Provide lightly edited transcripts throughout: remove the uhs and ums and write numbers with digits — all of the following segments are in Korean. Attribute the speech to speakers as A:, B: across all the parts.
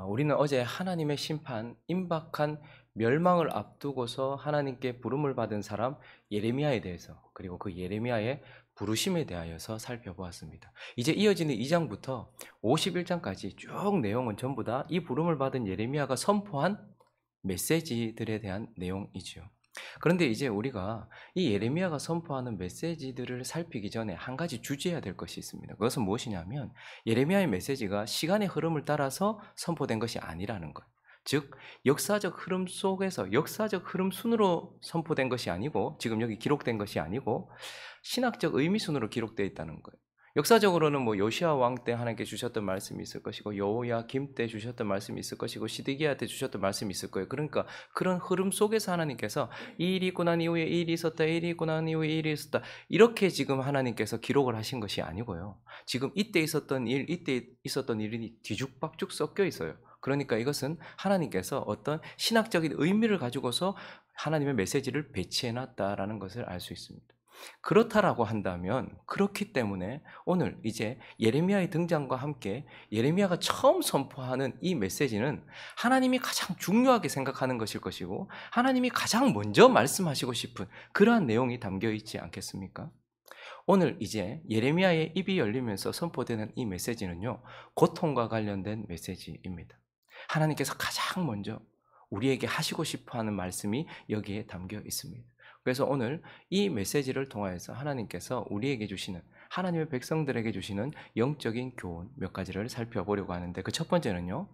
A: 우리는 어제 하나님의 심판, 임박한 멸망을 앞두고서 하나님께 부름을 받은 사람 예레미야에 대해서, 그리고 그 예레미야의 부르심에 대하여서 살펴보았습니다. 이제 이어지는 2장부터 51장까지 쭉 내용은 전부 다 이 부름을 받은 예레미야가 선포한 메시지들에 대한 내용이지요. 그런데 이제 우리가 이 예레미야가 선포하는 메시지들을 살피기 전에 한 가지 주제해야 될 것이 있습니다. 그것은 무엇이냐면 예레미야의 메시지가 시간의 흐름을 따라서 선포된 것이 아니라는 것. 즉 역사적 흐름 속에서 역사적 흐름 순으로 선포된 것이 아니고, 지금 여기 기록된 것이 아니고 신학적 의미 순으로 기록되어 있다는 거예요. 역사적으로는 요시아 왕 때 하나님께 주셨던 말씀이 있을 것이고, 여호야김 때 주셨던 말씀이 있을 것이고, 시드기야 때 주셨던 말씀이 있을 거예요. 그러니까 그런 흐름 속에서 하나님께서 이 일이 있고 난 이후에 이 일이 있었다, 이 일이 있고 난 이후에 이 일이 있었다, 이렇게 지금 하나님께서 기록을 하신 것이 아니고요. 지금 이때 있었던 일, 이때 있었던 일이 뒤죽박죽 섞여 있어요. 그러니까 이것은 하나님께서 어떤 신학적인 의미를 가지고서 하나님의 메시지를 배치해 놨다라는 것을 알 수 있습니다. 그렇다라고 한다면, 그렇기 때문에 오늘 이제 예레미야의 등장과 함께 예레미야가 처음 선포하는 이 메시지는 하나님이 가장 중요하게 생각하는 것일 것이고, 하나님이 가장 먼저 말씀하시고 싶은 그러한 내용이 담겨 있지 않겠습니까? 오늘 이제 예레미야의 입이 열리면서 선포되는 이 메시지는요, 고통과 관련된 메시지입니다. 하나님께서 가장 먼저 우리에게 하시고 싶어 하는 말씀이 여기에 담겨 있습니다. 그래서 오늘 이 메시지를 통하여서 하나님께서 우리에게 주시는, 하나님의 백성들에게 주시는 영적인 교훈 몇 가지를 살펴보려고 하는데, 그 첫 번째는요,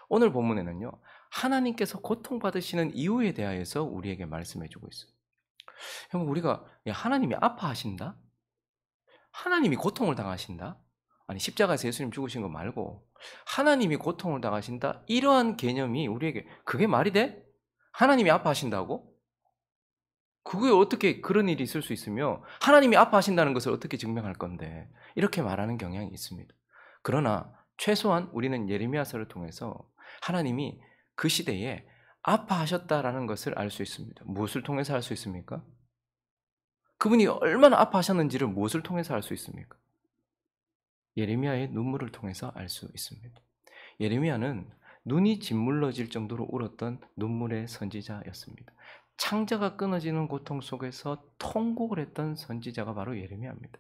A: 오늘 본문에는요, 하나님께서 고통받으시는 이유에 대하여서 우리에게 말씀해 주고 있어요. 형, 우리가 하나님이 아파하신다? 하나님이 고통을 당하신다? 아니, 십자가에서 예수님 죽으신 거 말고 하나님이 고통을 당하신다? 이러한 개념이 우리에게 그게 말이 돼? 하나님이 아파하신다고? 그게 어떻게 그런 일이 있을 수 있으며 하나님이 아파하신다는 것을 어떻게 증명할 건데, 이렇게 말하는 경향이 있습니다. 그러나 최소한 우리는 예레미야서를 통해서 하나님이 그 시대에 아파하셨다라는 것을 알 수 있습니다. 무엇을 통해서 알 수 있습니까? 그분이 얼마나 아파하셨는지를 무엇을 통해서 알 수 있습니까? 예레미야의 눈물을 통해서 알 수 있습니다. 예레미야는 눈이 짓물러질 정도로 울었던 눈물의 선지자였습니다. 창자가 끊어지는 고통 속에서 통곡을 했던 선지자가 바로 예레미야입니다.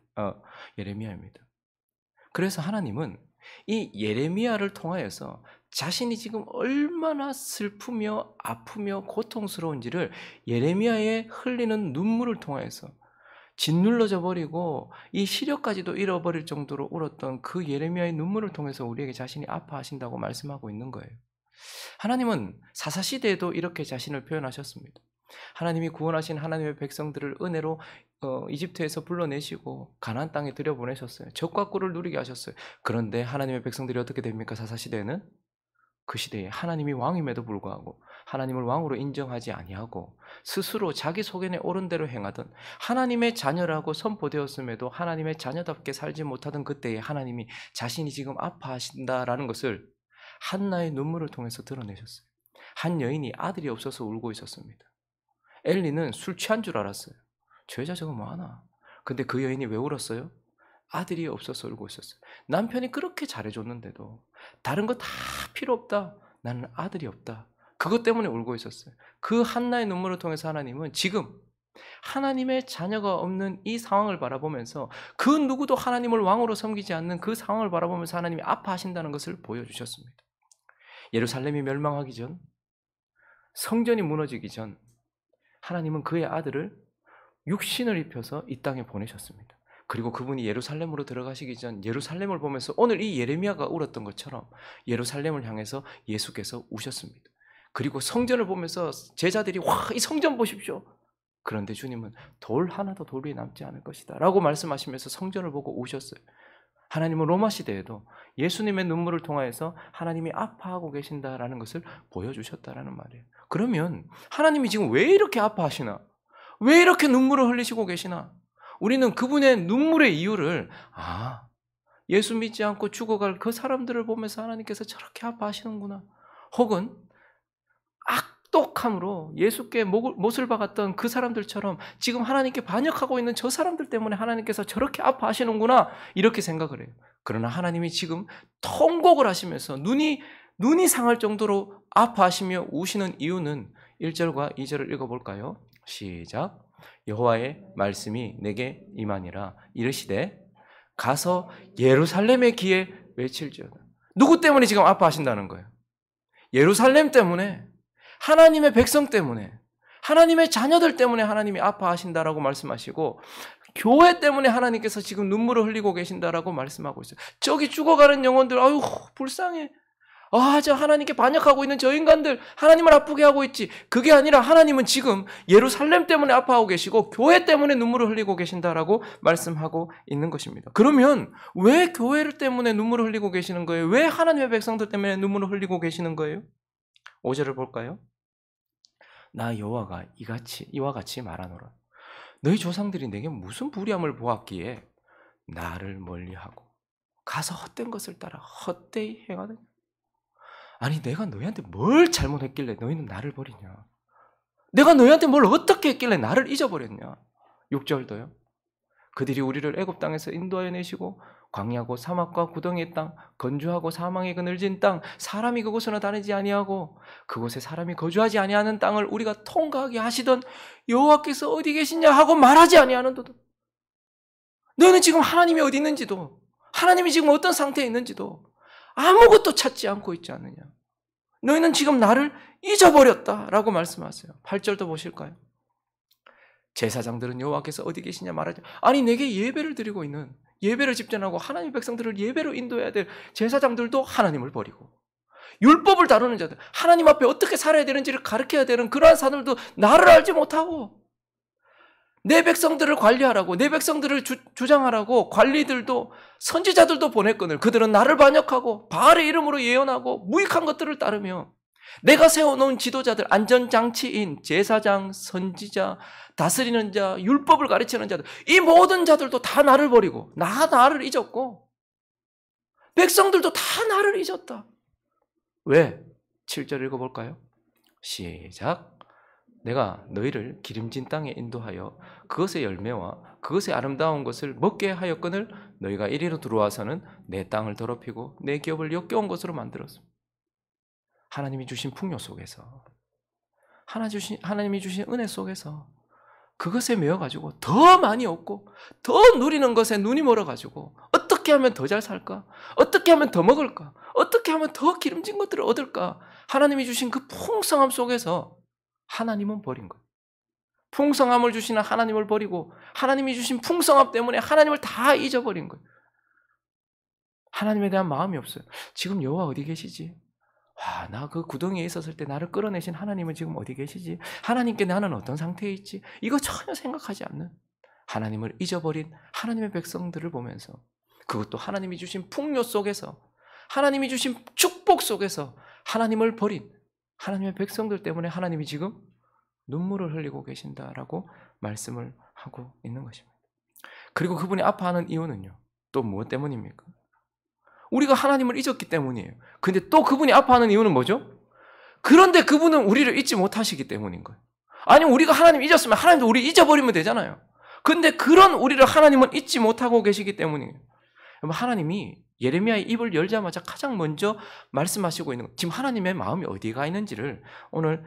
A: 그래서 하나님은 이 예레미야를 통하여서 자신이 지금 얼마나 슬프며 아프며 고통스러운지를 예레미야의 흘리는 눈물을 통하여서 짓눌러져 버리고 이 시력까지도 잃어버릴 정도로 울었던 그 예레미야의 눈물을 통해서 우리에게 자신이 아파하신다고 말씀하고 있는 거예요. 하나님은 사사시대에도 이렇게 자신을 표현하셨습니다. 하나님이 구원하신 하나님의 백성들을 은혜로 이집트에서 불러내시고 가나안 땅에 들여보내셨어요. 적과 꿀을 누리게 하셨어요. 그런데 하나님의 백성들이 어떻게 됩니까? 사사시대에는 그 시대에 하나님이 왕임에도 불구하고 하나님을 왕으로 인정하지 아니하고 스스로 자기 소견에 옳은 대로 행하던, 하나님의 자녀라고 선포되었음에도 하나님의 자녀답게 살지 못하던 그때에 하나님이 자신이 지금 아파하신다라는 것을 한나의 눈물을 통해서 드러내셨어요. 한 여인이 아들이 없어서 울고 있었습니다. 엘리는 술 취한 줄 알았어요. 저 여자 저거 뭐하나. 근데 그 여인이 왜 울었어요? 아들이 없어서 울고 있었어요. 남편이 그렇게 잘해줬는데도 다른 거 다 필요 없다, 나는 아들이 없다, 그것 때문에 울고 있었어요. 그 한나의 눈물을 통해서 하나님은 지금 하나님의 자녀가 없는 이 상황을 바라보면서, 그 누구도 하나님을 왕으로 섬기지 않는 그 상황을 바라보면서 하나님이 아파하신다는 것을 보여주셨습니다. 예루살렘이 멸망하기 전, 성전이 무너지기 전 하나님은 그의 아들을 육신을 입혀서 이 땅에 보내셨습니다. 그리고 그분이 예루살렘으로 들어가시기 전 예루살렘을 보면서 오늘 이 예레미야가 울었던 것처럼 예루살렘을 향해서 예수께서 우셨습니다. 그리고 성전을 보면서 제자들이 와, 이 성전 보십시오. 그런데 주님은 돌 하나도 돌 위에 남지 않을 것이다 라고 말씀하시면서 성전을 보고 우셨어요. 하나님은 로마 시대에도 예수님의 눈물을 통하여서 하나님이 아파하고 계신다라는 것을 보여주셨다라는 말이에요. 그러면 하나님이 지금 왜 이렇게 아파하시나? 왜 이렇게 눈물을 흘리시고 계시나? 우리는 그분의 눈물의 이유를, 예수 믿지 않고 죽어갈 그 사람들을 보면서 하나님께서 저렇게 아파하시는구나, 혹은 악독함으로 예수께 못을 박았던 그 사람들처럼 지금 하나님께 반역하고 있는 저 사람들 때문에 하나님께서 저렇게 아파하시는구나, 이렇게 생각을 해요. 그러나 하나님이 지금 통곡을 하시면서 눈이 눈이 상할 정도로 아파하시며 우시는 이유는 1절과 2절을 읽어볼까요? 시작. 여호와의 말씀이 내게 임하니라 이르시되 가서 예루살렘의 귀에 외칠지어다. 누구 때문에 지금 아파하신다는 거예요? 예루살렘 때문에, 하나님의 백성 때문에, 하나님의 자녀들 때문에 하나님이 아파하신다라고 말씀하시고, 교회 때문에 하나님께서 지금 눈물을 흘리고 계신다라고 말씀하고 있어요. 저기 죽어가는 영혼들, 아유 불쌍해. 저 하나님께 반역하고 있는 저 인간들 하나님을 아프게 하고 있지. 그게 아니라 하나님은 지금 예루살렘 때문에 아파하고 계시고 교회 때문에 눈물을 흘리고 계신다라고 말씀하고 있는 것입니다. 그러면 왜 교회를 때문에 눈물을 흘리고 계시는 거예요? 왜 하나님의 백성들 때문에 눈물을 흘리고 계시는 거예요? 5절을 볼까요? 나 여호와가 이와 같이 말하노라. 너희 조상들이 내게 무슨 불의함을 보았기에 나를 멀리하고 가서 헛된 것을 따라 헛되이 행하느냐. 아니 내가 너희한테 뭘 잘못했길래 너희는 나를 버리냐. 내가 너희한테 뭘 어떻게 했길래 나를 잊어버렸냐. 6절도요. 그들이 우리를 애굽 땅에서 인도하여 내시고 광야고 사막과 구덩이의 땅, 건조하고 사망의 그늘진 땅, 사람이 그곳으로 다니지 아니하고 그곳에 사람이 거주하지 아니하는 땅을 우리가 통과하게 하시던 여호와께서 어디 계시냐 하고 말하지 아니하는도다. 너는 지금 하나님이 어디 있는지도, 하나님이 지금 어떤 상태에 있는지도 아무것도 찾지 않고 있지 않느냐. 너희는 지금 나를 잊어버렸다라고 말씀하세요. 8절도 보실까요? 제사장들은 여호와께서 어디 계시냐 말하지. 아니 내게 예배를 드리고 있는, 예배를 집전하고 하나님의 백성들을 예배로 인도해야 될 제사장들도 하나님을 버리고, 율법을 다루는 자들, 하나님 앞에 어떻게 살아야 되는지를 가르쳐야 되는 그러한 사람들도 나를 알지 못하고, 내 백성들을 관리하라고, 내 백성들을 주장하라고 관리들도 선지자들도 보냈거늘 그들은 나를 반역하고 바알의 이름으로 예언하고 무익한 것들을 따르며, 내가 세워놓은 지도자들, 안전장치인 제사장, 선지자, 다스리는 자, 율법을 가르치는 자들, 이 모든 자들도 다 나를 버리고 나를 잊었고 백성들도 다 나를 잊었다. 왜? 7절 읽어볼까요? 시작. 내가 너희를 기름진 땅에 인도하여 그것의 열매와 그것의 아름다운 것을 먹게 하였거늘 너희가 이리로 들어와서는 내 땅을 더럽히고 내 기업을 역겨운 것으로 만들었습니다. 하나님이 주신 풍요 속에서, 하나님이 주신 은혜 속에서 그것에 매여가지고 더 많이 얻고 더 누리는 것에 눈이 멀어가지고 어떻게 하면 더 잘 살까? 어떻게 하면 더 먹을까? 어떻게 하면 더 기름진 것들을 얻을까? 하나님이 주신 그 풍성함 속에서 하나님은 버린 거예요. 풍성함을 주시는 하나님을 버리고 하나님이 주신 풍성함 때문에 하나님을 다 잊어버린 거예요. 하나님에 대한 마음이 없어요. 지금 여호와 어디 계시지? 나 그 구덩이에 있었을 때 나를 끌어내신 하나님은 지금 어디 계시지? 하나님께 나는 어떤 상태에 있지? 이거 전혀 생각하지 않는, 하나님을 잊어버린 하나님의 백성들을 보면서, 그것도 하나님이 주신 풍요 속에서, 하나님이 주신 축복 속에서 하나님을 버린 하나님의 백성들 때문에 하나님이 지금 눈물을 흘리고 계신다라고 말씀을 하고 있는 것입니다. 그리고 그분이 아파하는 이유는요, 또 무엇 때문입니까? 우리가 하나님을 잊었기 때문이에요. 근데 또 그분이 아파하는 이유는 뭐죠? 그런데 그분은 우리를 잊지 못하시기 때문인 거예요. 아니면 우리가 하나님 잊었으면 하나님도 우리 잊어버리면 되잖아요. 근데 그런 우리를 하나님은 잊지 못하고 계시기 때문이에요. 하나님이 예레미야의 입을 열자마자 가장 먼저 말씀하시고 있는 것, 지금 하나님의 마음이 어디가 있는지를 오늘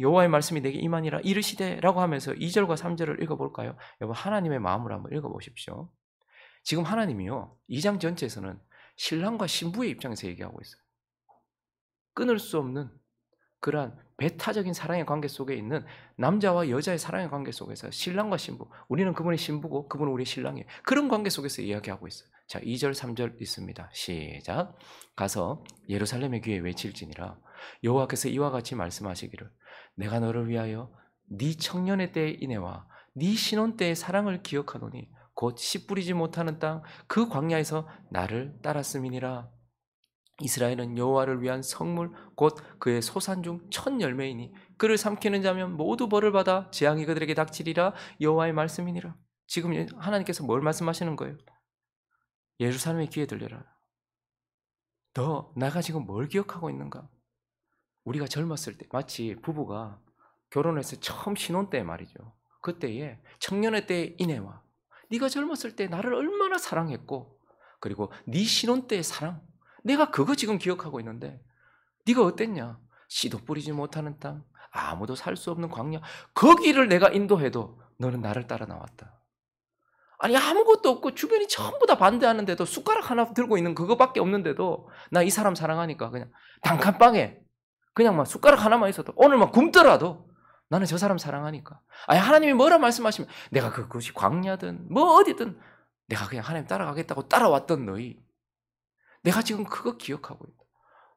A: 여호와의 말씀이 내게 임하니라 이르시되라고 하면서 2절과 3절을 읽어볼까요? 여러분 하나님의 마음을 한번 읽어보십시오. 지금 하나님이요 2장 전체에서는 신랑과 신부의 입장에서 얘기하고 있어요. 끊을 수 없는 그러한 배타적인 사랑의 관계 속에 있는 남자와 여자의 사랑의 관계 속에서 신랑과 신부, 우리는 그분의 신부고 그분은 우리의 신랑이에요. 그런 관계 속에서 이야기하고 있어요. 자, 2절 3절 있습니다. 시작. 가서 예루살렘의 귀에 외칠지니라 여호와께서 이와 같이 말씀하시기를 내가 너를 위하여 네 청년의 때의 인애와 네 신혼 때의 사랑을 기억하노니 곧 씨 뿌리지 못하는 땅 그 광야에서 나를 따랐음이니라. 이스라엘은 여호와를 위한 성물 곧 그의 소산 중 첫 열매이니 그를 삼키는 자면 모두 벌을 받아 재앙이 그들에게 닥치리라. 여호와의 말씀이니라. 지금 하나님께서 뭘 말씀하시는 거예요? 예루살렘의 귀에 들려라. 내가 지금 뭘 기억하고 있는가? 우리가 젊었을 때 마치 부부가 결혼해서 처음 신혼 때 말이죠. 그때에 청년의 때의 인애와 네가 젊었을 때 나를 얼마나 사랑했고 그리고 네 신혼 때의 사랑, 내가 그거 지금 기억하고 있는데 네가 어땠냐? 씨도 뿌리지 못하는 땅, 아무도 살 수 없는 광야, 거기를 내가 인도해도 너는 나를 따라 나왔다. 아니 아무것도 없고 주변이 전부 다 반대하는데도 숟가락 하나 들고 있는 그거밖에 없는데도 나 이 사람 사랑하니까 그냥 단칸방에 그냥 막 숟가락 하나만 있어도 오늘 막 굶더라도 나는 저 사람 사랑하니까. 아니 하나님이 뭐라 말씀하시면 내가 그것이 광야든 뭐 어디든 내가 그냥 하나님 따라가겠다고 따라왔던 너희, 내가 지금 그거 기억하고 있다.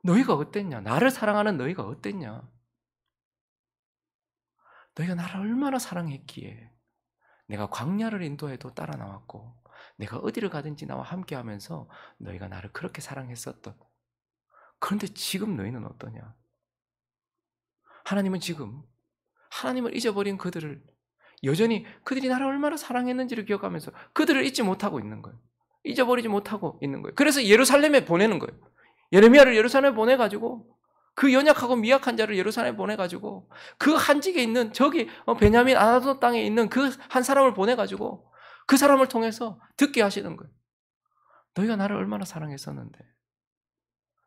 A: 너희가 어땠냐? 나를 사랑하는 너희가 어땠냐? 너희가 나를 얼마나 사랑했기에 내가 광야를 인도해도 따라 나왔고 내가 어디를 가든지 나와 함께하면서 너희가 나를 그렇게 사랑했었던. 그런데 지금 너희는 어떠냐? 하나님은 지금 하나님을 잊어버린 그들을 여전히 그들이 나를 얼마나 사랑했는지를 기억하면서 그들을 잊지 못하고 있는 거예요. 잊어버리지 못하고 있는 거예요. 그래서 예루살렘에 보내는 거예요. 예레미야를 예루살렘에 보내가지고 그 연약하고 미약한 자를 예루살렘에 보내가지고 그 한직에 있는 저기 베냐민 아나도 땅에 있는 그 한 사람을 보내가지고 그 사람을 통해서 듣게 하시는 거예요. 너희가 나를 얼마나 사랑했었는데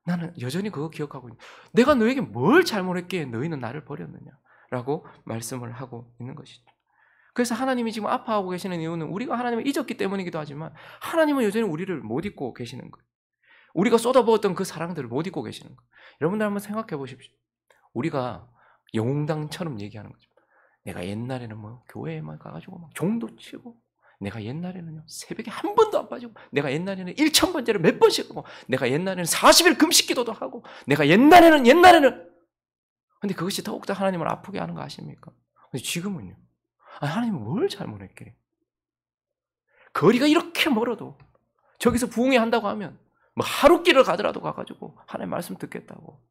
A: 나는 여전히 그거 기억하고 있는, 내가 너에게 뭘 잘못했기에 너희는 나를 버렸느냐라고 말씀을 하고 있는 것이죠. 그래서 하나님이 지금 아파하고 계시는 이유는 우리가 하나님을 잊었기 때문이기도 하지만 하나님은 여전히 우리를 못 잊고 계시는 거예요. 우리가 쏟아부었던 그 사랑들을 못 잊고 계시는 거예요. 여러분들 한번 생각해 보십시오. 우리가 영웅당처럼 얘기하는 거죠. 내가 옛날에는 뭐 교회에만 가가지고 막 종도 치고, 내가 옛날에는요 새벽에 한 번도 안 빠지고, 내가 옛날에는 1000번째를 몇 번씩 하고, 내가 옛날에는 40일 금식기도도 하고, 내가 옛날에는 근데 그것이 더욱더 하나님을 아프게 하는 거 아십니까? 근데 지금은요, 아니, 하나님은 뭘 잘못했게? 거리가 이렇게 멀어도 저기서 부흥회 한다고 하면 뭐 하루길을 가더라도 가가지고 하나님 말씀 듣겠다고,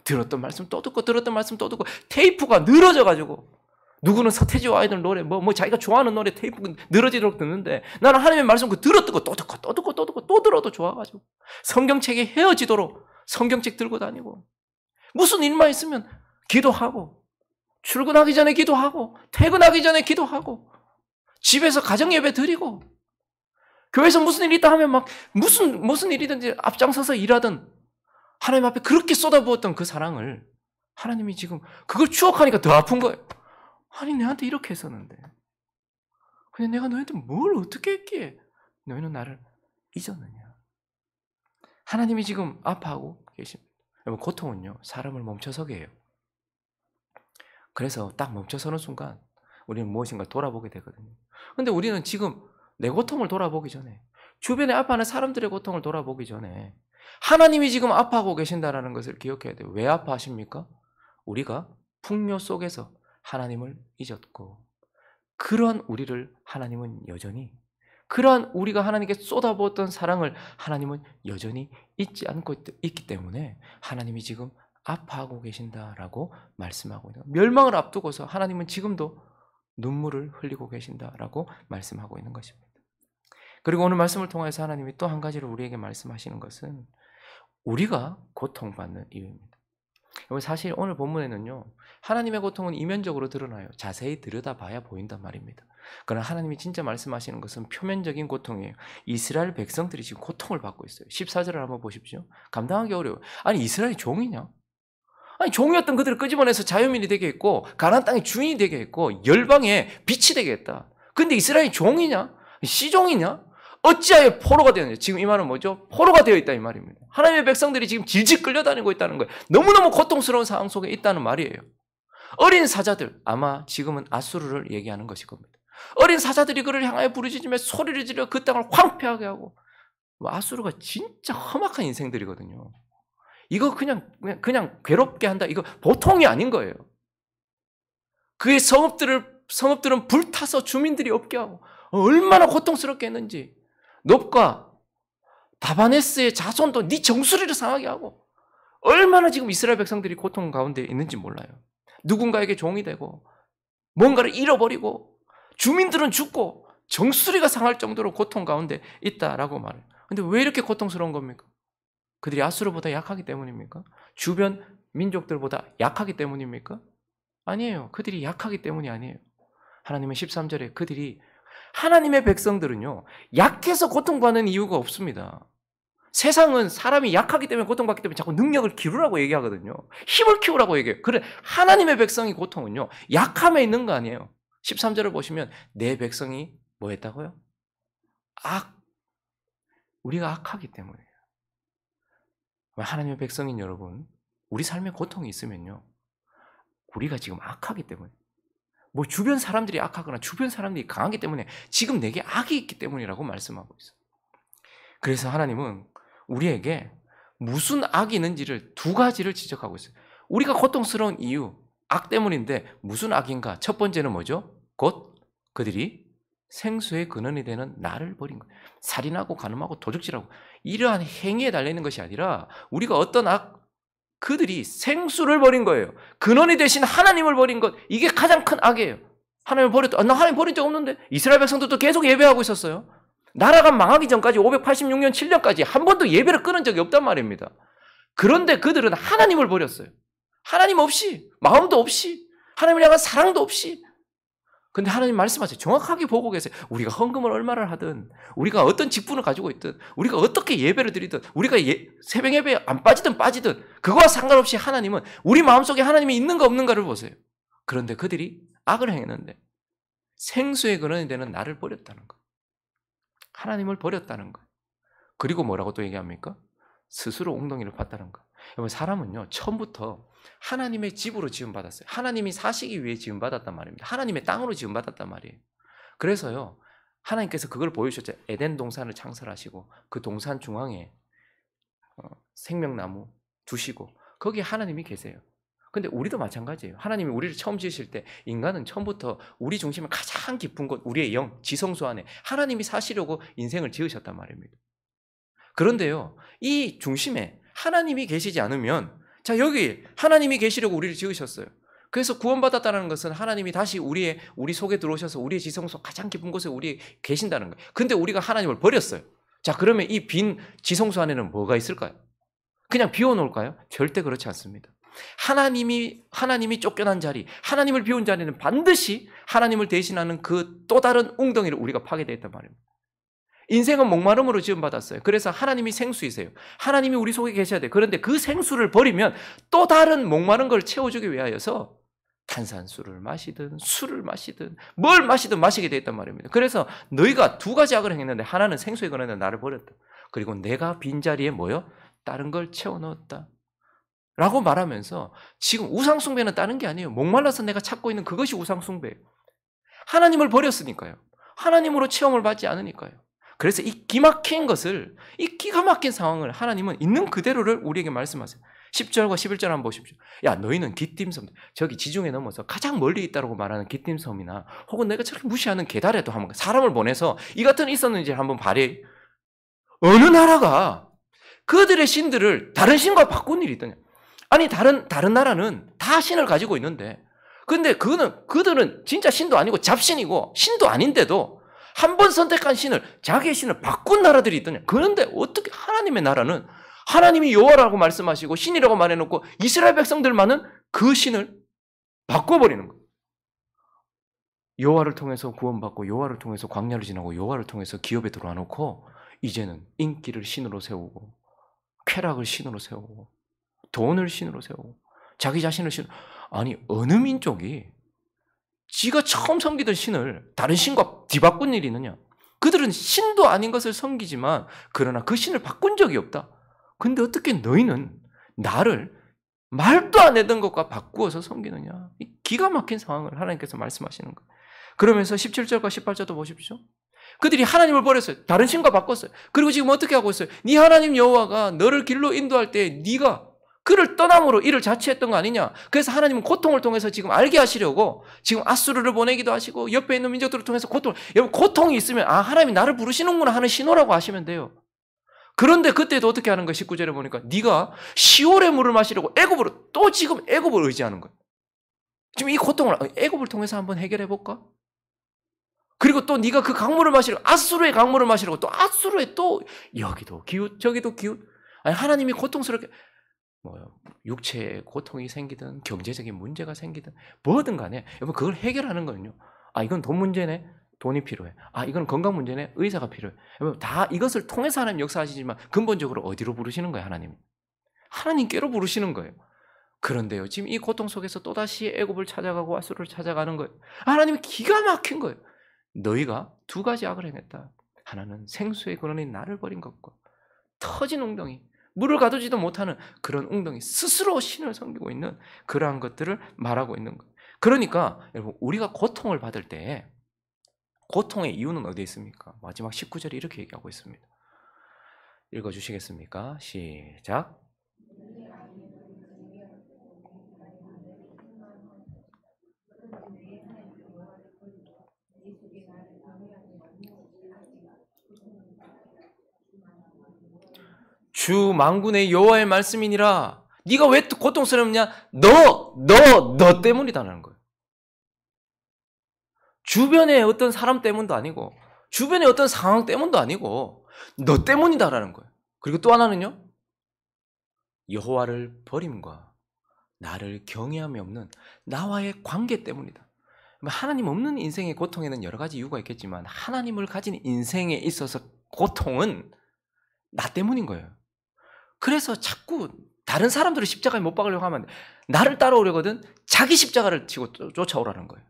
A: 들었던 말씀 또 듣고 들었던 말씀 또 듣고, 테이프가 늘어져가지고 누구는 서태지와 아이들 노래 뭐 자기가 좋아하는 노래 테이프 늘어지도록 듣는데, 나는 하나님의 말씀 그 들었고 또 듣고 또 듣고 또 듣고 또 들어도 좋아가지고 성경책이 헤어지도록 성경책 들고 다니고, 무슨 일만 있으면 기도하고, 출근하기 전에 기도하고, 퇴근하기 전에 기도하고, 집에서 가정예배 드리고, 교회에서 무슨 일이 있다 하면 막 무슨 일이든지 앞장서서 일하든 하나님 앞에 그렇게 쏟아부었던 그 사랑을 하나님이 지금 그걸 추억하니까 더 아픈 거예요. 아니 내한테 이렇게 했었는데, 근데 내가 너희한테 뭘 어떻게 했기에 너희는 나를 잊었느냐. 하나님이 지금 아파하고 계십니다. 여러분, 고통은요 사람을 멈춰서게 해요. 그래서 딱 멈춰서는 순간 우리는 무엇인가 돌아보게 되거든요. 근데 우리는 지금 내 고통을 돌아보기 전에, 주변에 아파하는 사람들의 고통을 돌아보기 전에 하나님이 지금 아파하고 계신다는 것을 기억해야 돼요. 왜 아파하십니까? 우리가 풍요 속에서 하나님을 잊었고, 그러한 우리를 하나님은 여전히, 그러한 우리가 하나님께 쏟아부었던 사랑을 하나님은 여전히 잊지 않고 있기 때문에 하나님이 지금 아파하고 계신다라고 말씀하고 있는 거예요. 멸망을 앞두고서 하나님은 지금도 눈물을 흘리고 계신다라고 말씀하고 있는 것입니다. 그리고 오늘 말씀을 통해서 하나님이 또 한 가지를 우리에게 말씀하시는 것은 우리가 고통받는 이유입니다. 사실 오늘 본문에는요, 하나님의 고통은 이면적으로 드러나요. 자세히 들여다봐야 보인단 말입니다. 그러나 하나님이 진짜 말씀하시는 것은 표면적인 고통이에요. 이스라엘 백성들이 지금 고통을 받고 있어요. 14절을 한번 보십시오. 감당하기 어려워요. 아니 이스라엘이 종이냐? 아니 종이었던 그들을 끄집어내서 자유민이 되게 했고, 가나안 땅의 주인이 되게 했고, 열방의 빛이 되게 했다. 근데 이스라엘이 종이냐? 시종이냐? 어찌하여 포로가 되었냐? 지금 이 말은 뭐죠? 포로가 되어 있다 이 말입니다. 하나님의 백성들이 지금 질질 끌려다니고 있다는 거예요. 너무너무 고통스러운 상황 속에 있다는 말이에요. 어린 사자들, 아마 지금은 아수르를 얘기하는 것일 겁니다. 어린 사자들이 그를 향하여 부르짖으며 소리를 지르며 그 땅을 황폐하게 하고, 아수르가 진짜 험악한 인생들이거든요. 이거 그냥 괴롭게 한다, 이거 보통이 아닌 거예요. 그의 성읍들은 불타서 주민들이 없게 하고, 얼마나 고통스럽게 했는지. 놉과 다바네스의 자손도 네 정수리를 상하게 하고, 얼마나 지금 이스라엘 백성들이 고통 가운데 있는지 몰라요. 누군가에게 종이 되고 뭔가를 잃어버리고 주민들은 죽고 정수리가 상할 정도로 고통 가운데 있다라고 말해요. 근데 왜 이렇게 고통스러운 겁니까? 그들이 아수르보다 약하기 때문입니까? 주변 민족들보다 약하기 때문입니까? 아니에요. 그들이 약하기 때문이 아니에요. 하나님은 13절에 그들이, 하나님의 백성들은요 약해서 고통받는 이유가 없습니다. 세상은 사람이 약하기 때문에 고통받기 때문에 자꾸 능력을 기르라고 얘기하거든요. 힘을 키우라고 얘기해요. 그래, 하나님의 백성이 고통은요, 약함에 있는 거 아니에요. 13절을 보시면 내 백성이 뭐 했다고요? 우리가 악하기 때문이에요. 하나님의 백성인 여러분, 우리 삶에 고통이 있으면요, 우리가 지금 악하기 때문에, 뭐 주변 사람들이 악하거나 주변 사람들이 강하기 때문에 지금 내게 악이 있기 때문이라고 말씀하고 있어요. 그래서 하나님은 우리에게 무슨 악이 있는지를 두 가지를 지적하고 있어요. 우리가 고통스러운 이유, 악 때문인데 무슨 악인가? 첫 번째는 뭐죠? 곧 그들이 생수의 근원이 되는 나를 버린 거예요. 살인하고 간음하고 도둑질하고 이러한 행위에 달려있는 것이 아니라 우리가 어떤 그들이 생수를 버린 거예요. 근원이 되신 하나님을 버린 것, 이게 가장 큰 악이에요. 하나님을 버렸다. 나 하나님 버린 적 없는데. 이스라엘 백성들도 계속 예배하고 있었어요. 나라가 망하기 전까지 586년 7년까지 한 번도 예배를 끊은 적이 없단 말입니다. 그런데 그들은 하나님을 버렸어요. 하나님 없이, 마음도 없이, 하나님을 향한 사랑도 없이. 근데 하나님 말씀하세요. 정확하게 보고 계세요. 우리가 헌금을 얼마를 하든, 우리가 어떤 직분을 가지고 있든, 우리가 어떻게 예배를 드리든, 우리가 새벽 예배에 안 빠지든 그거와 상관없이 하나님은 우리 마음속에 하나님이 있는가 없는가를 보세요. 그런데 그들이 악을 행했는데 생수의 근원이 되는 나를 버렸다는 거. 하나님을 버렸다는 거. 그리고 뭐라고 또 얘기합니까? 스스로 엉덩이를 팠다는 거. 여러분, 사람은요, 처음부터 하나님의 집으로 지음받았어요. 하나님이 사시기 위해 지음받았단 말입니다. 하나님의 땅으로 지음받았단 말이에요. 그래서요, 하나님께서 그걸 보여주셨죠. 에덴 동산을 창설하시고 그 동산 중앙에 생명나무 두시고 거기에 하나님이 계세요. 근데 우리도 마찬가지예요. 하나님이 우리를 처음 지으실 때 인간은 처음부터 우리 중심에 가장 깊은 곳, 우리의 영, 지성소 안에 하나님이 사시려고 인생을 지으셨단 말입니다. 그런데요, 이 중심에 하나님이 계시지 않으면, 자, 여기 하나님이 계시려고 우리를 지으셨어요. 그래서 구원받았다는 것은 하나님이 다시 우리 속에 들어오셔서 우리의 지성소 가장 깊은 곳에 우리 계신다는 거예요. 근데 우리가 하나님을 버렸어요. 자, 그러면 이 빈 지성소 안에는 뭐가 있을까요? 그냥 비워놓을까요? 절대 그렇지 않습니다. 하나님이 쫓겨난 자리, 하나님을 비운 자리는 반드시 하나님을 대신하는 그 또 다른 웅덩이를 우리가 파게 되었단 말입니다. 인생은 목마름으로 지음받았어요. 그래서 하나님이 생수이세요. 하나님이 우리 속에 계셔야 돼요. 그런데 그 생수를 버리면 또 다른 목마른 걸 채워주기 위하여서 탄산수를 마시든 술을 마시든 뭘 마시든 마시게 되었단 말입니다. 그래서 너희가 두 가지 악을 행했는데 하나는 생수에 관한 나를 버렸다. 그리고 내가 빈자리에 다른 걸 채워 넣었다. 라고 말하면서 지금 우상숭배는 다른 게 아니에요. 목말라서 내가 찾고 있는 그것이 우상숭배예요. 하나님을 버렸으니까요. 하나님으로 체험을 받지 않으니까요. 그래서 이 기막힌 것을, 이 기가 막힌 상황을 하나님은 있는 그대로를 우리에게 말씀하세요. 10절과 11절 한번 보십시오. 야, 너희는 기띔섬, 저기 지중해 넘어서 가장 멀리 있다고 말하는 기띔섬이나 혹은 내가 저렇게 무시하는 게달에도 한번 사람을 보내서 이 같은 있었는지 한번 발휘. 어느 나라가 그들의 신들을 다른 신과 바꾼 일이 있더냐. 아니, 다른 나라는 다 신을 가지고 있는데, 근데 그들은 진짜 신도 아니고 잡신이고 신도 아닌데도 한 번 선택한 신을, 자기의 신을 바꾼 나라들이 있더냐. 그런데 어떻게 하나님의 나라는 하나님이 여호와라고 말씀하시고 신이라고 말해놓고 이스라엘 백성들만은 그 신을 바꿔버리는 거예요. 여호와를 통해서 구원받고 여호와를 통해서 광야를 지나고 여호와를 통해서 기업에 들어와놓고 이제는 인기를 신으로 세우고 쾌락을 신으로 세우고 돈을 신으로 세우고 자기 자신을 신으로. 아니, 어느 민족이 지가 처음 섬기던 신을 다른 신과 뒤바꾼 일이 있느냐. 그들은 신도 아닌 것을 섬기지만 그러나 그 신을 바꾼 적이 없다. 근데 어떻게 너희는 나를 말도 안 되던 것과 바꾸어서 섬기느냐. 이 기가 막힌 상황을 하나님께서 말씀하시는 거예요. 그러면서 17절과 18절도 보십시오. 그들이 하나님을 버렸어요. 다른 신과 바꿨어요. 그리고 지금 어떻게 하고 있어요? 네 하나님 여호와가 너를 길로 인도할 때 네가 그를 떠남으로 이를 자취했던 거 아니냐. 그래서 하나님은 고통을 통해서 지금 알게 하시려고 지금 아수르를 보내기도 하시고 옆에 있는 민족들을 통해서 여러분, 고통이 있으면 하나님이 나를 부르시는구나 하는 신호라고 하시면 돼요. 그런데 그때도 어떻게 하는 거예요? 19절에 보니까 네가 시올의 물을 마시려고 애굽으로 또 지금 애굽을 의지하는 거예요. 지금 이 고통을 애굽을 통해서 한번 해결해 볼까? 그리고 또 네가 그 강물을 마시려고 아수르의 강물을 마시려고 또 아수르의 또 여기도 기웃 저기도 기웃. 아니, 하나님이 고통스럽게 육체의 고통이 생기든 경제적인 문제가 생기든 뭐든 간에 여러분 그걸 해결하는 거는요. 이건 돈 문제네. 돈이 필요해. 아, 이건 건강 문제네. 의사가 필요해. 다 이것을 통해서 하나님 역사하시지만 근본적으로 어디로 부르시는 거예요, 하나님? 하나님께로 부르시는 거예요. 그런데요, 지금 이 고통 속에서 또다시 애굽을 찾아가고 아수르를 찾아가는 거예요. 하나님이 기가 막힌 거예요. 너희가 두 가지 악을 행했다. 하나는 생수의 근원인 나를 버린 것과 터진 웅덩이, 물을 가두지도 못하는 그런 웅덩이, 스스로 신을 섬기고 있는 그러한 것들을 말하고 있는 거예요. 그러니까 여러분, 우리가 고통을 받을 때 고통의 이유는 어디에 있습니까? 마지막 19절에 이렇게 얘기하고 있습니다. 읽어주시겠습니까? 시작. 주 만군의 여호와의 말씀이니라. 네가 왜 고통스럽냐? 너 때문이다라는 거예요. 주변의 어떤 사람 때문도 아니고 주변의 어떤 상황 때문도 아니고 너 때문이다라는 거예요. 그리고 또 하나는요. 여호와를 버림과 나를 경외함이 없는 나와의 관계 때문이다. 하나님 없는 인생의 고통에는 여러 가지 이유가 있겠지만 하나님을 가진 인생에 있어서 고통은 나 때문인 거예요. 그래서 자꾸 다른 사람들을 십자가에 못 박으려고 하면 나를 따라오려거든 자기 십자가를 치고 쫓아오라는 거예요.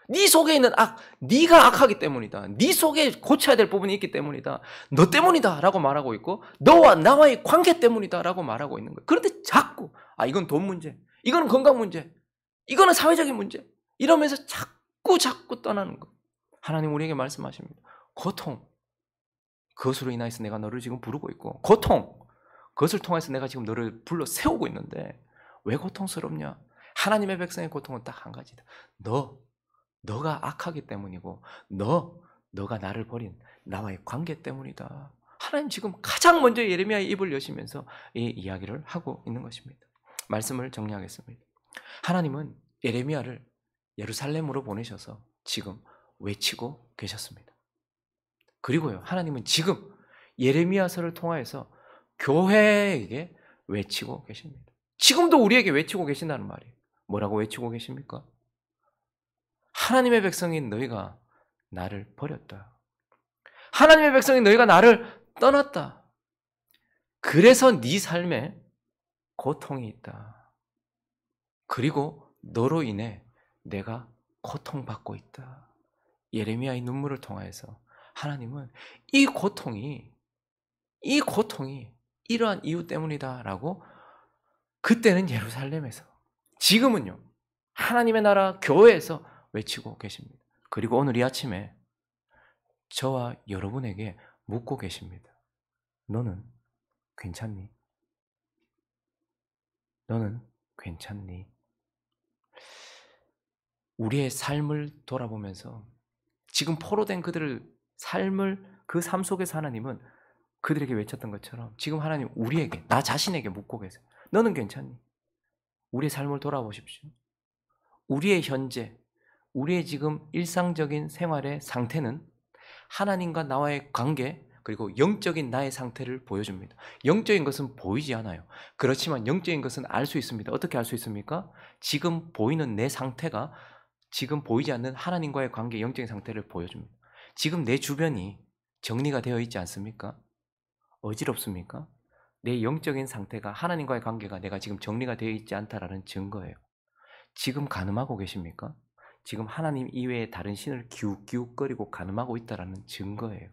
A: 네 속에 있는 악, 네가 악하기 때문이다. 네 속에 고쳐야 될 부분이 있기 때문이다. 너 때문이다 라고 말하고 있고 너와 나와의 관계 때문이다 라고 말하고 있는 거예요. 그런데 자꾸 이건 돈 문제, 이거는 건강 문제, 이거는 사회적인 문제 이러면서 자꾸 떠나는 거예요. 하나님 우리에게 말씀하십니다. 고통, 그것으로 인하여서 내가 너를 지금 부르고 있고 고통, 그것을 통해서 내가 지금 너를 불러 세우고 있는데 왜 고통스럽냐? 하나님의 백성의 고통은 딱 한 가지다. 너가 악하기 때문이고 너가 나를 버린 나와의 관계 때문이다. 하나님 지금 가장 먼저 예레미야의 입을 여시면서 이 이야기를 하고 있는 것입니다. 말씀을 정리하겠습니다. 하나님은 예레미야를 예루살렘으로 보내셔서 지금 외치고 계셨습니다. 그리고요, 하나님은 지금 예레미야서를 통하여서 교회에게 외치고 계십니다. 지금도 우리에게 외치고 계신다는 말이에요. 뭐라고 외치고 계십니까? 하나님의 백성인 너희가 나를 버렸다. 하나님의 백성인 너희가 나를 떠났다. 그래서 네 삶에 고통이 있다. 그리고 너로 인해 내가 고통받고 있다. 예레미야의 눈물을 통하여서 하나님은 이 고통이 이러한 이유 때문이다라고 그때는 예루살렘에서, 지금은요 하나님의 나라 교회에서 외치고 계십니다. 그리고 오늘 이 아침에 저와 여러분에게 묻고 계십니다. 너는 괜찮니? 너는 괜찮니? 우리의 삶을 돌아보면서 지금 포로된 그들을 그 삶 속에서 하나님은 그들에게 외쳤던 것처럼 지금 하나님 우리에게, 나 자신에게 묻고 계세요. 너는 괜찮니? 우리의 삶을 돌아보십시오. 우리의 현재, 우리의 지금 일상적인 생활의 상태는 하나님과 나와의 관계, 그리고 영적인 나의 상태를 보여줍니다. 영적인 것은 보이지 않아요. 그렇지만 영적인 것은 알 수 있습니다. 어떻게 알 수 있습니까? 지금 보이는 내 상태가 지금 보이지 않는 하나님과의 관계, 영적인 상태를 보여줍니다. 지금 내 주변이 정리가 되어 있지 않습니까? 어지럽습니까? 내 영적인 상태가, 하나님과의 관계가 내가 지금 정리가 되어 있지 않다라는 증거예요. 지금 간음하고 계십니까? 지금 하나님 이외에 다른 신을 기웃기웃거리고 간음하고 있다라는 증거예요.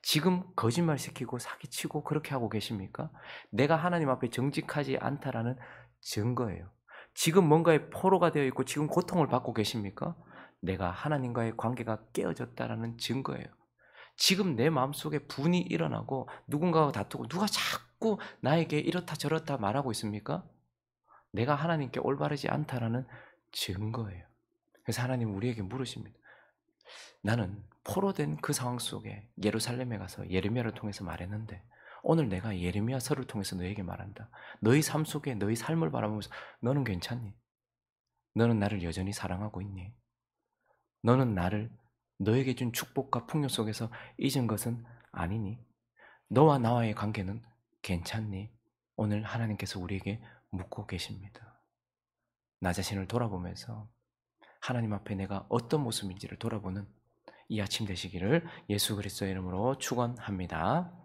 A: 지금 거짓말시키고 사기치고 그렇게 하고 계십니까? 내가 하나님 앞에 정직하지 않다라는 증거예요. 지금 뭔가에 포로가 되어 있고 지금 고통을 받고 계십니까? 내가 하나님과의 관계가 깨어졌다라는 증거예요. 지금 내 마음속에 분이 일어나고 누군가와 다투고 누가 자꾸 나에게 이렇다 저렇다 말하고 있습니까? 내가 하나님께 올바르지 않다라는 증거예요. 그래서 하나님 우리에게 물으십니다. 나는 포로된 그 상황 속에 예루살렘에 가서 예레미야를 통해서 말했는데 오늘 내가 예레미야서를 통해서 너에게 말한다. 너희 삶 속에 너희 삶을 바라보면서 너는 괜찮니? 너는 나를 여전히 사랑하고 있니? 너는 나를 너에게 준 축복과 풍요 속에서 잊은 것은 아니니? 너와 나와의 관계는 괜찮니? 오늘 하나님께서 우리에게 묻고 계십니다. 나 자신을 돌아보면서 하나님 앞에 내가 어떤 모습인지를 돌아보는 이 아침 되시기를 예수 그리스도의 이름으로 축원합니다.